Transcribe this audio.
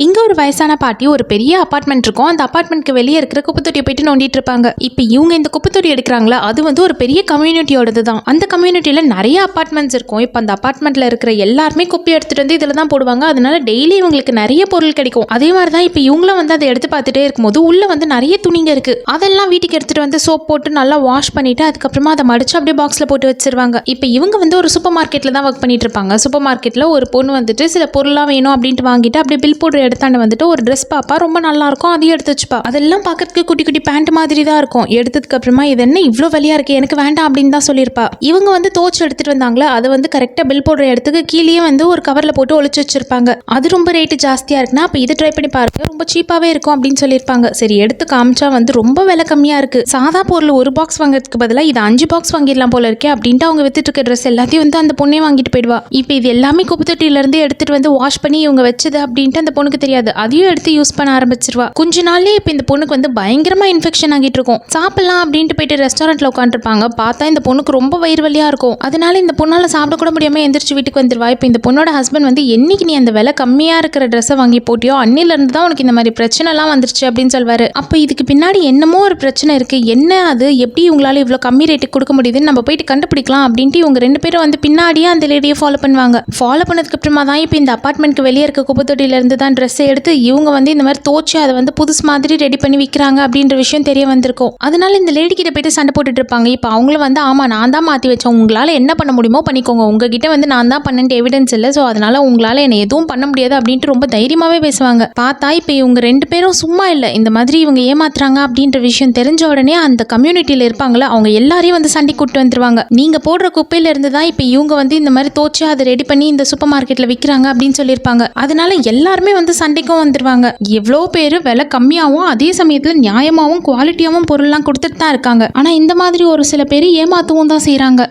இங்க ஒரு வயசான பாட்டி ஒரு பெரிய அபார்ட்மெண்ட் இருக்கும். அந்த அபார்ட்மெண்ட்க்கு வெளியே இருக்கிற குப்பைத்தொட்டியை போயிட்டு நோண்டிட்டு இருப்பாங்க. இப்போ இவங்க இந்த குப்பைத்தொட்டி எடுக்கிறாங்களா, அது வந்து ஒரு பெரிய கம்யூனிட்டியோடது தான். அந்த கம்யூனிட்டியில நிறைய அபார்ட்மெண்ட்ஸ் இருக்கும். இப்போ அந்த அபார்ட்மெண்ட்ல இருக்கிற எல்லாருமே குப்பை எடுத்துட்டு வந்து இதில் தான் போடுவாங்க. அதனால டெய்லி இவங்களுக்கு நிறைய பொருள் கிடைக்கும். அதே மாதிரி தான் இப்போ இவங்களும் வந்து அதை எடுத்து பார்த்துட்டே இருக்கும்போது உள்ள வந்து நிறைய துணிங்க இருக்கு. அதெல்லாம் வீட்டுக்கு எடுத்துட்டு வந்து சோப் போட்டு நல்லா வாஷ் பண்ணிட்டு அதுக்கப்புறமா அதை மடிச்சு அப்படியே பாக்ஸ்ல போட்டு வச்சிருவாங்க. இப்போ இவங்க வந்து ஒரு சூப்பர் மார்க்கெட்ல தான் ஒர்க் பண்ணிட்டு இருப்பாங்க. சூப்பர் மார்க்கெட்ல ஒரு பொண்ணு வந்துட்டு சில பொருள்லாம் வேணும் அப்படின்ட்டு வாங்கிட்டு அப்படியே பில் போடுற எடுத்தாண்டு வந்துட்டு ஒரு ட்ரெஸ் பாப்பா, ரொம்ப நல்லா இருக்கும், அதையும் எடுத்து வச்சுப்பா. அதெல்லாம் பார்க்கறதுக்கு குட்டி குட்டி பேண்ட் மாதிரி தான் இருக்கும். எடுத்ததுக்கு அப்புறமா இது என்ன இவ்வளோ வலியா இருக்கு, எனக்கு வேண்டாம் அப்படின்னு தான் சொல்லியிருப்பா. இவங்க வந்து தோச்சு எடுத்துட்டு வந்தாங்களா, அதை வந்து கரெக்டாக பில் போடுற இடத்துக்கு கீழே வந்து ஒரு கவர்ல போட்டு ஒளிச்சு வச்சிருப்பாங்க. அது ரொம்ப ரேட்டு ஜாஸ்தியா இருக்குன்னா அப்போ இது ட்ரை பண்ணி பாருங்க, ரொம்ப சீப்பாவே இருக்கும் அப்படின்னு சொல்லியிருப்பாங்க. சரி எடுத்து காமிச்சா வந்து ரொம்ப விலை கம்மியா இருக்கு, சாதா பொருள் ஒரு பாக்ஸ் வாங்குறதுக்கு பதிலாக இது 5 பாக்ஸ் வாங்கிடலாம் போல இருக்கே அப்படின்ட்டு அவங்க வித்துட்டு இருக்க ட்ரெஸ் எல்லாத்தையும் வந்து அந்த பொண்ணே வாங்கிட்டு போயிடுவா. இப்போ இது எல்லாமே குப்பைத்தொட்டியில இருந்து எடுத்துட்டு வந்து வாஷ் பண்ணி இவங்க வச்சது அப்படின்ட்டு அந்த பொண்ணுக்கு தெரியாது. அதையும் எடுத்து யூஸ் பண்ண ஆரம்பிச்சிருவா. கொஞ்ச நாள்லயே இப்போ இந்த பொண்ணுக்கு வந்து பயங்கரமா இன்ஃபெக்ஷன் ஆகிட்டு இருக்கும். சாப்பிடலாம் அப்படின்ட்டு போயிட்டு ரெஸ்டாரண்ட்ல உட்காந்துருப்பாங்க. பார்த்தா இந்த பொண்ணுக்கு ரொம்ப வயிறு வலியா இருக்கும். அதனால இந்த பொண்ணால சாப்பிட கூட முடியாம எந்திரிச்சு வீட்டுக்கு வந்துருவா. இப்போ இந்த பொண்ணோட ஹஸ்பண்ட் வந்து என்னைக்கு நீ அந்த விலை கம்மியா இருக்கிற ட்ரெஸ்ஸை வாங்கி போட்டியோ அன்னில இருந்து தான் உனக்கு இந்த மாதிரி பிரச்சனை எல்லாம் வந்துருச்சு அப்படின்னு சொல்வாரு. அப்போ இதுக்கு பின்னாடி என்னமோ ஒரு பிரச்சனை இருக்கு, என்ன அது, எப்படி உங்களால இவ்வளோ கம்மி ரேட்டுக்கு கொடுக்க முடியுதுன்னு நம்ம போயிட்டு கண்டுபிடிக்கலாம் அப்படின்ட்டு இவங்க 2 பேரும் வந்து பின்னாடியே அந்த லேடியை ஃபாலோ பண்ணுவாங்க. ஃபாலோ பண்ணதுக்கு அப்புறமா தான் இப்போ இந்த அபார்ட்மெண்ட்க்கு வெளியே இருக்க குப்பைத்தொட்டியில இருந்து தான் ட்ரெஸ்ஸை எடுத்து இவங்க வந்து இந்த மாதிரி தோச்சு அதை வந்து புதுசு மாதிரி ரெடி பண்ணி விற்கிறாங்க அப்படின்ற விஷயம் தெரிய வந்திருக்கும். அதனால இந்த லேடி கிட்ட போயிட்டு சண்டை போட்டுட்டு இருப்பாங்க. இப்போ அவங்களும் வந்து ஆமா நான் தான் மாற்றி வச்சேன், உங்களால் என்ன பண்ண முடியுமோ பண்ணிக்கோங்க, உங்ககிட்ட வந்து நான் தான் பண்ணேன்ட்டு எவிடன்ஸ் இல்லை, ஸோ அதனால உங்களால் என்னை எதுவும் பண்ண முடியாது அப்படின்ட்டு ரொம்ப தைரியமாகவே பேசுவாங்க. பார்த்தா இப்போ இவங்க 2 பேரும் சும்மா இல்லை, இந்த மாதிரி இவங்க ஏமாத்துறாங்க அப்படின்ற விஷயம் தெரிஞ்ச உடனே அந்த கம்யூனிட்டியில் இருப்பாங்களா அவங்க எல்லாரையும் வந்து சண்டை கூட்டு வந்துருவாங்க. நீங்க போடுற குப்பையில இருந்து தான் இப்போ இவங்க வந்து இந்த மாதிரி தோச்சு அதை ரெடி பண்ணி இந்த சூப்பர் மார்க்கெட்ல விற்கிறாங்க அப்படின்னு சொல்லியிருப்பாங்க. அதனால எல்லாருமே வந்து சண்டைக்கும் வந்துருவாங்க. எவ்வளோ பேர் விலை கம்மியாகவும் அதே சமயத்தில் நியாயமாகவும் குவாலிட்டியாகவும் பொருள்லாம் கொடுத்துட்டு தான் இருக்காங்க. ஆனால் இந்த மாதிரி ஒரு சில பேர் ஏமாத்தவும் தான் செய்கிறாங்க.